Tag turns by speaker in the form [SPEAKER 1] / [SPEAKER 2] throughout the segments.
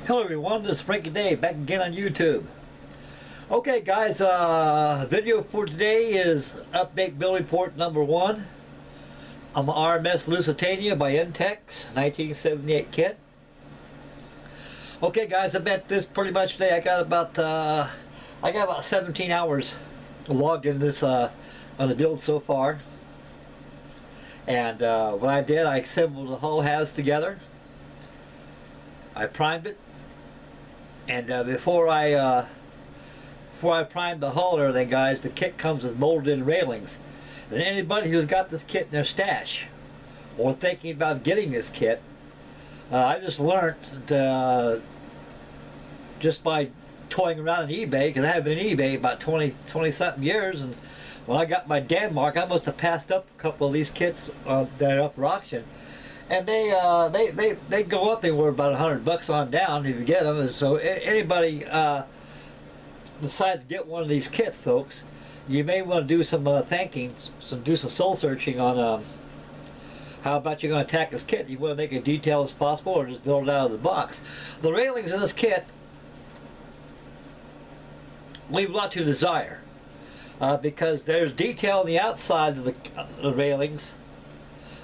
[SPEAKER 1] Hello everyone, this is Frankie Dave back again on YouTube. Okay guys, video for today is update build report number 1 on my RMS Lusitania by Entex 1978 kit. Okay guys, I bet this pretty much today. I got about 17 hours logged in this on the build so far. And what I did, I assembled the whole house together. I primed it. And before I prime the hull and everything, guys, the kit comes with molded in railings. And anybody who's got this kit in their stash or thinking about getting this kit, I just learned just by toying around on eBay, because I have been on eBay about 20 something years, and when I got my Denmark, I must have passed up a couple of these kits that are up for auction. And they go up anywhere about $100 on down if you get them. And so anybody decides to get one of these kits, folks, you may want to do some thinking, do some soul searching on how about you're going to attack this kit. You want to make it detailed as possible, or just build it out of the box. The railings in this kit leave a lot to desire, because there's detail on the outside of the railings.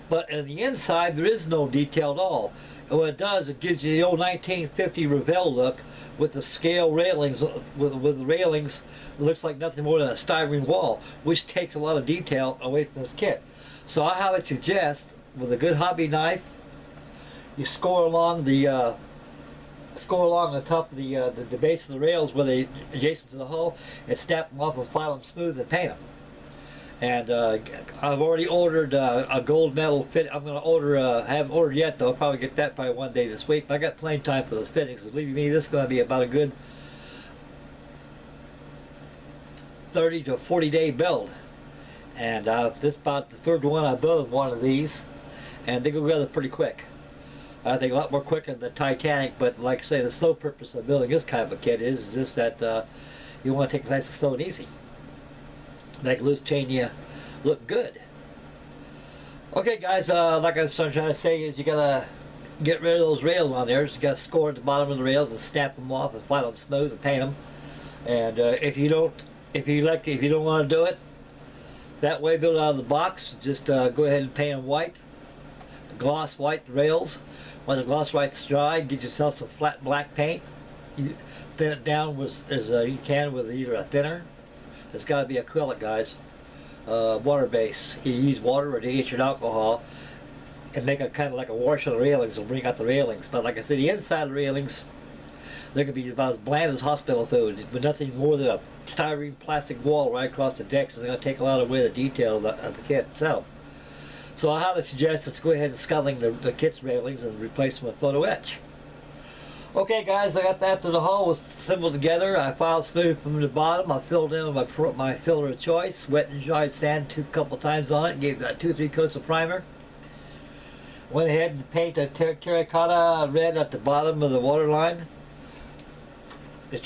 [SPEAKER 1] But in the inside, there is no detail at all. And what it does, it gives you the old 1950 Revell look with the scale railings, with the railings. It looks like nothing more than a styrene wall, which takes a lot of detail away from this kit. So I highly suggest, with a good hobby knife, you score along the top of the base of the rails where they adjacent to the hull, and snap them off and file them smooth and paint them. And I've already ordered a gold metal fit. I'm going to order, I haven't ordered yet though. I'll probably get that probably one day this week. But I got plenty of time for those fittings. Believe me, this is going to be about a good 30 to 40 day build. And this is about the third one I built one of these. And they go together pretty quick. I think a lot more quicker than the Titanic. But like I say, the sole purpose of building this kind of a kit is just that you want to take it nice and slow and easy. Make Lusitania look good. Okay guys, like I'm trying to say, is you gotta get rid of those rails on there. So you gotta score at the bottom of the rails and snap them off and file them smooth and paint them. And if you don't want to do it that way, build it out of the box, just go ahead and paint them white, gloss white rails. When the gloss white's dry, get yourself some flat black paint. You thin it down as you can with either a thinner. It's got to be acrylic, guys. Water base. You use water or dehydrated alcohol and make a kind of like a wash on the railings. It'll bring out the railings. But like I said, the inside of the railings, they're going to be about as bland as hospital food, with nothing more than a styrene plastic wall right across the deck. So they're going to take a lot away the detail of the kit itself. So I highly suggest let's go ahead and scuttling the kit's railings and replace them with photo etch. Okay guys, I got that after the hull was assembled together. I filed smooth from the bottom. I filled in with my filler of choice, wet and dried sand a couple times on it, gave that 2-3 coats of primer. Went ahead and painted a terracotta red at the bottom of the waterline. The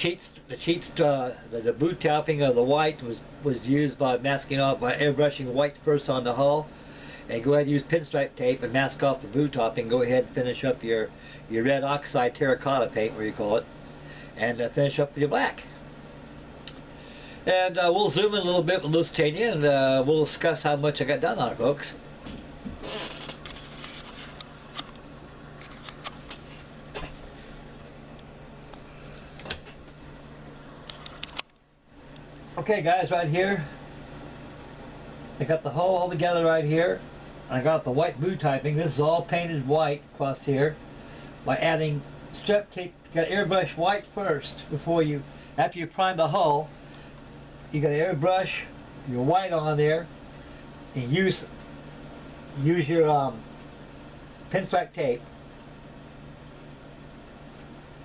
[SPEAKER 1] boot topping of the white was used by masking off by airbrushing white first on the hull. And go ahead and use pinstripe tape and mask off the boot topping. Go ahead and finish up your red oxide terracotta paint, where you call it, and finish up with your black. And we'll zoom in a little bit with Lusitania, and we'll discuss how much I got done on it, folks. Okay guys, right here, I got the hull all together right here. I got the white boot typing. This is all painted white across here by adding strip tape. You got to airbrush white first after you prime the hull. You got to airbrush your white on there and use your pinstripe tape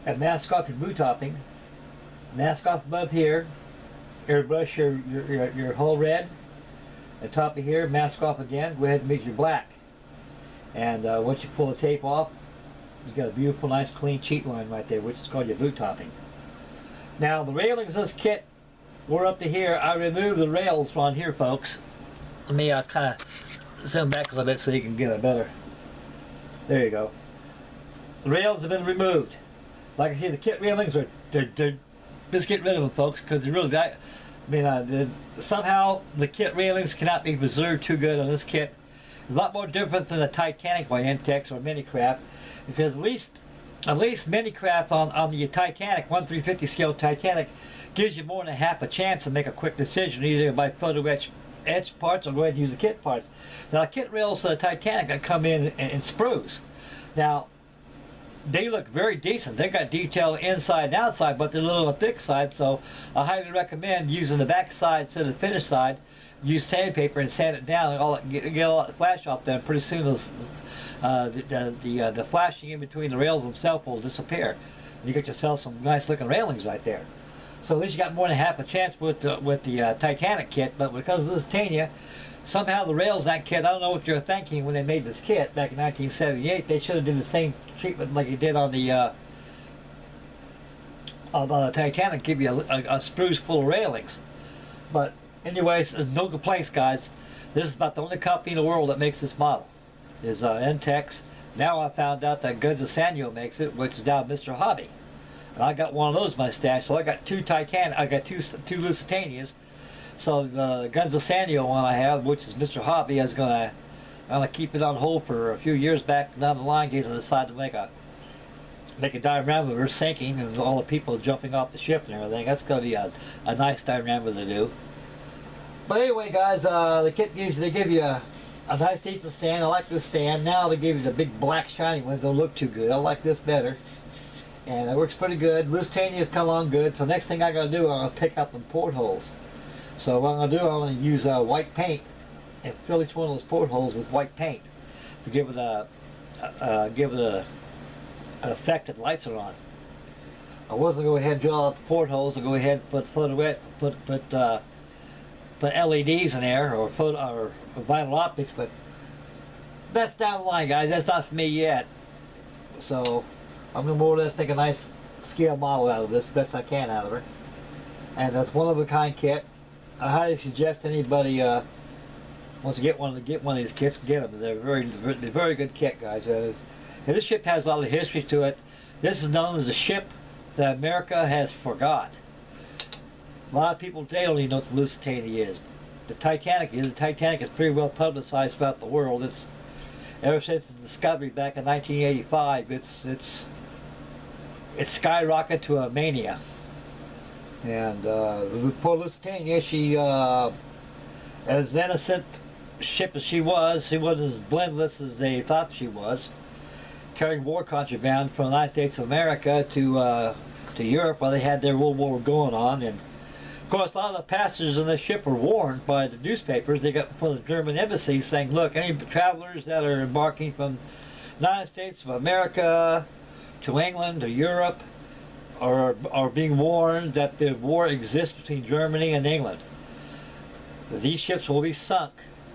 [SPEAKER 1] and mask off your boot topping. Mask off above here. Airbrush your hull red. The top of here, mask off again, go ahead and make your black. And once you pull the tape off, you got a beautiful, nice, clean cheat line right there, which is called your boot topping. Now, the railings of this kit were up to here. I removed the rails from here, folks. Let me kind of zoom back a little bit so you can get a better. There you go. The rails have been removed. Like I say, the kit railings are they're just get rid of them, folks, because they really got. I mean, somehow the kit railings cannot be preserved too good on this kit. It's a lot more different than the Titanic by Entex or Minicraft, because at least Minicraft on the Titanic 1/350 scale Titanic gives you more than half a chance to make a quick decision, either by photo etch parts or go ahead and use the kit parts. Now the kit rails for the Titanic come in sprues. Now they look very decent. They got detail inside and outside, but they're a little on the thick side, so I highly recommend using the back side instead of the finish side. Use sandpaper and sand it down and get a lot of flash off there. Pretty soon the flashing in between the rails themselves will disappear. And you get yourself some nice looking railings right there. So at least you got more than half a chance with the Titanic kit, but because of Lusitania, somehow the rails in that kit, I don't know what you're thinking when they made this kit back in 1978. They should have did the same treatment like you did on the Titanic, give you a spruce full of railings. But anyways, there's no complaints, guys. This is about the only company in the world that makes this model. Is Entex. Now I found out that Lusitania makes it, which is now Mr. Hobby. And I got one of those in my stash, so I got two two Lusitanias. So the Lusitania one I have, which is Mr. Hobby, I'm gonna keep it on hold for a few years back down the line in case I decide to make a diorama of her sinking and all the people jumping off the ship and everything. That's gonna be a nice diorama to do. But anyway, guys, the kit they give you a nice decent stand. I like this stand. Now they give you the big black shiny ones. Don't look too good. I like this better. And it works pretty good. Lusitania's come along good. So next thing I gotta do, I'm gonna pick up them portholes. So what I'm gonna do, I'm gonna use white paint and fill each one of those portholes with white paint to give it an effect that lights are on. I wasn't gonna go ahead and drill out the portholes. I'll go ahead and put LEDs in there or vinyl optics, but that's down the line, guys. That's not for me yet. So I'm gonna more or less make a nice scale model out of this, best I can out of her. And that's one of a kind kit. I highly suggest anybody wants to get one of these kits, get them. They're very good kit, guys. And this ship has a lot of history to it. This is known as a ship that America has forgot. A lot of people today don't even know what the Lusitania is. The Titanic is pretty well publicized throughout the world. It's ever since the discovery back in 1985. It's skyrocketed to a mania. And the poor Lusitania, she as innocent ship as she wasn't as blendless as they thought she was. Carrying war contraband from the United States of America to Europe while they had their World War going on. And of course, a lot of the passengers on the ship were warned by the newspapers. They got from the German embassy saying, look, any travelers that are embarking from the United States of America to England or Europe are being warned that the war exists between Germany and England. These ships will be sunk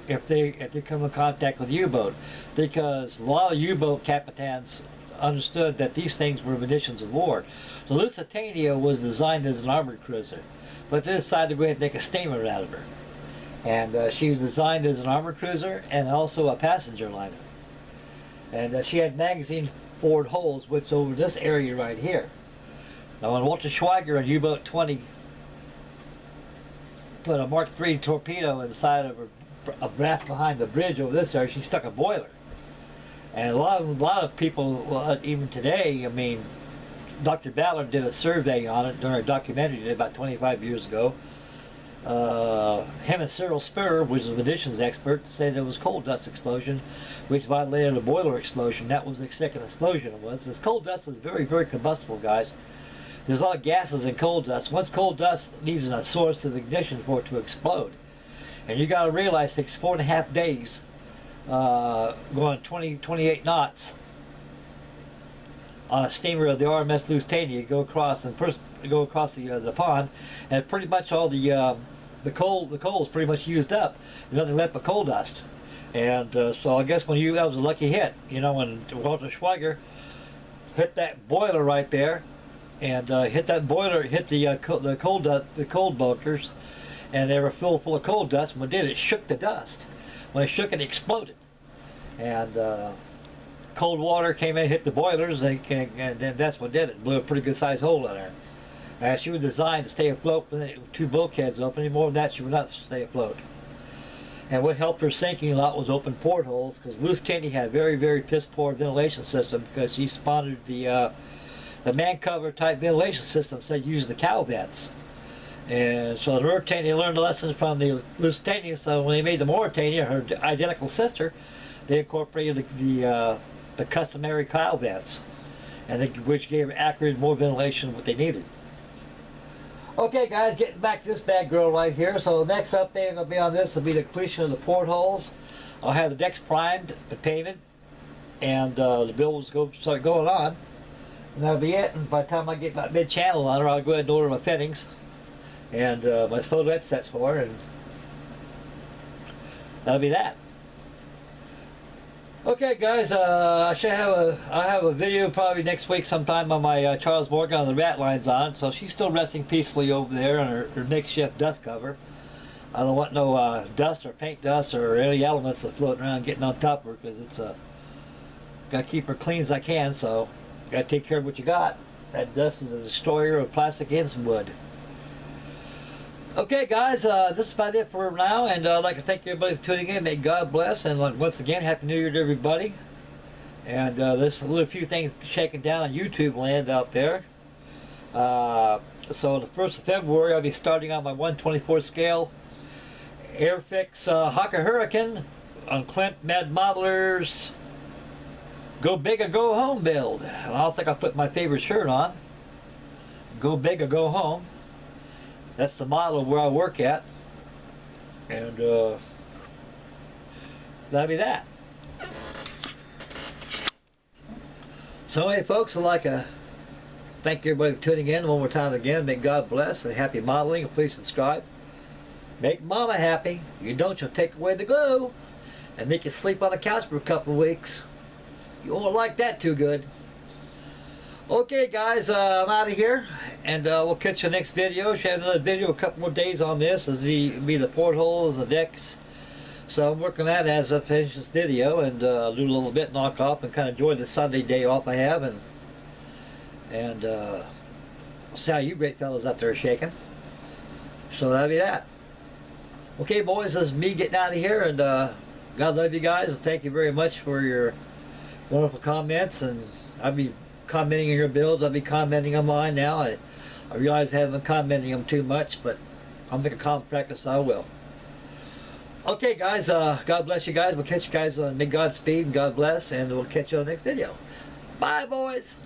[SPEAKER 1] if they come in contact with U-boat, because a lot of U-boat captains understood that these things were munitions of war. The Lusitania was designed as an armored cruiser, but they decided to go ahead and make a steamer out of her. And she was designed as an armored cruiser and also a passenger liner. And she had magazine forward holes, which over this area right here. Now when Walter Schweiger on U-boat 20 put a Mark III torpedo inside of a raft behind the bridge over this area, she stuck a boiler. And a lot of people, even today, I mean, Dr. Ballard did a survey on it during a documentary he did about 25 years ago. Him and Cyril Spur, which is a munitions expert, said it was coal dust explosion, which violated a boiler explosion. That was the second explosion it was. This coal dust is very, very combustible, guys. There's a lot of gases in coal dust. Once coal dust needs a source of ignition for it to explode. And you got to realize it takes 4.5 days going 28 knots on a steamer of the RMS Lusitania. Go across the pond, and pretty much all the coal is pretty much used up. There's nothing left but coal dust. And so I guess that was a lucky hit. You know, when Walter Schweiger hit that boiler right there, and hit the coal bulkers, and they were full of coal dust. When it did, it shook the dust. When it shook, it exploded. And of cold water came in, hit the boilers, and then that's what did it. Blew a pretty good sized hole in there. She was designed to stay afloat with 2 bulkheads open. Any more than that, she would not stay afloat. And what helped her sinking a lot was open portholes, because Lusitania had a very, very piss poor ventilation system, because she sponsored the man cover type ventilation system, so they used the cow vents. And so the Mauritania learned the lessons from the Lusitania, so when they made the Mauritania, her identical sister, they incorporated the customary cow vents, and which gave accurate more ventilation than what they needed. Okay guys, getting back to this bad girl right here. So the next update will be on this will be the completion of the portholes. I'll have the decks primed and painted, and the build will start going on. And that'll be it. And by the time I get about mid-channel on her, I'll go ahead and order my fittings and my photo etch sets for her, and that'll be that. Okay guys, I have a video probably next week sometime on my Charles Morgan on the rat lines on. So she's still resting peacefully over there on her makeshift dust cover. I don't want no dust or paint dust or any elements that floating around getting on top of her, because it's got to keep her clean as I can. So got to take care of what you got. That dust is a destroyer of plastic and some wood. Okay guys, this is about it for now, and I'd like to thank everybody for tuning in. May God bless, and once again, Happy New Year to everybody. And there's a little few things shaking down on YouTube land out there. So the 1st of February, I'll be starting on my 1/24 scale Airfix Hawker Hurricane on Clint Med Modelers Go Big or Go Home build. And I don't think I'll put my favorite shirt on. Go Big or Go Home. That's the model where I work at, and that'll be that. So hey folks, I'd like to thank everybody for tuning in one more time again. May God bless, and happy modeling, and please subscribe. Make mama happy. You don't, you'll take away the glow and make you sleep on the couch for a couple of weeks. You won't like that too good. Okay guys, I'm out of here, and we'll catch you next video. Should have another video a couple more days on this, as be the portholes, the decks. So I'm working on that as I finish this video, and do a little bit knock off and kind of enjoy the Sunday day off I have, and see how you great fellows out there are shaking. So that'll be that. Okay boys, this is me getting out of here, and God love you guys, and thank you very much for your wonderful comments. And I'll be commenting on your builds. I'll be commenting on mine now. I realize I haven't been commenting them too much, but I'll make a comment practice, so I will. Okay guys, God bless you guys. We'll catch you guys on May Godspeed and God bless, and we'll catch you on the next video. Bye boys.